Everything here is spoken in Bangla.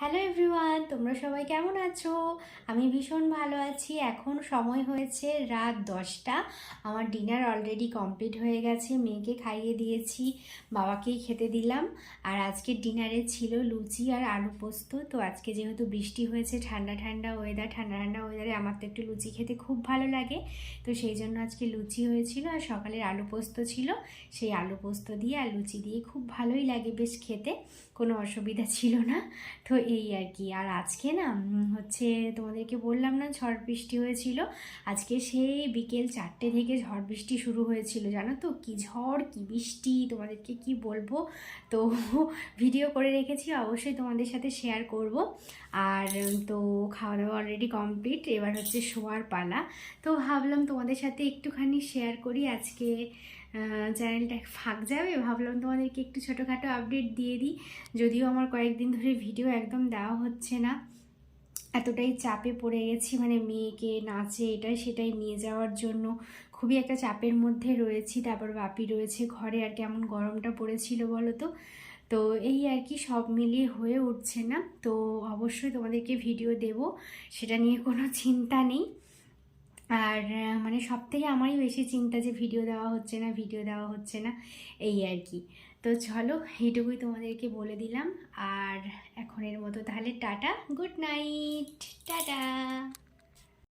হ্যালো এভরিওয়ান, তোমরা সবাই কেমন আছো? আমি ভীষণ ভালো আছি। এখন সময় হয়েছে রাত 10টা। আমার ডিনার অলরেডি কমপ্লিট হয়ে গেছে। মেয়েকে খাইয়ে দিয়েছি, বাবাকেই খেতে দিলাম। আর আজকের ডিনারে ছিল লুচি আর আলু পোস্ত। তো আজকে যেহেতু বৃষ্টি হয়েছে, ঠান্ডা ঠান্ডা ওয়েদারে আমার তো একটু লুচি খেতে খুব ভালো লাগে। তো সেই জন্য আজকে লুচি হয়েছিল, আর সকালের আলু পোস্ত ছিল। সেই আলু পোস্ত দিয়ে আর লুচি দিয়ে খুব ভালোই লাগে বেশ খেতে, কোনো অসুবিধা ছিল না। তো এই আর কি। আর আজকে না হচ্ছে তোমাদেরকে বললাম না ঝড় বৃষ্টি হয়েছিল। আজকে সেই বিকেল 4টে থেকে ঝড় বৃষ্টি শুরু হয়েছিল, জানো তো? কি ঝড় কি বৃষ্টি, তোমাদেরকে কি বলবো। তো ভিডিও করে রেখেছি, অবশ্যই তোমাদের সাথে শেয়ার করব। আর তো খাওয়া দাওয়া অলরেডি কমপ্লিট, এবার হচ্ছে শোয়ার পালা। তো ভাবলাম তোমাদের সাথে একটুখানি শেয়ার করি। আজকে চ্যানেলটা ফাঁক যাবে, ভাবলাম তোমাদেরকে একটু ছোটোখাটো আপডেট দিয়ে দিই। যদিও আমার কয়েকদিন ধরে ভিডিও একদম দেওয়া হচ্ছে না, এতটাই চাপে পড়ে গেছি, মানে মেয়েকে নাচে এটাই সেটাই নিয়ে যাওয়ার জন্য খুবই একটা চাপের মধ্যে রয়েছি। তারপর বাপি রয়েছে ঘরে, আর কেমন গরমটা পড়েছিল বলো তো। তো এই আর কি, সব মিলিয়ে হয়ে উঠছে না। তো অবশ্যই তোমাদেরকে ভিডিও দেব, সেটা নিয়ে কোনো চিন্তা নেই। আর মানে সব থেকে আমারই বেশি চিন্তা যে ভিডিও দেওয়া হচ্ছে না, এই আর কি। তো চলো, এইটুকুই তোমাদেরকে বলে দিলাম। আর এখনের মতো তাহলে টাটা, গুড নাইট, টাটা।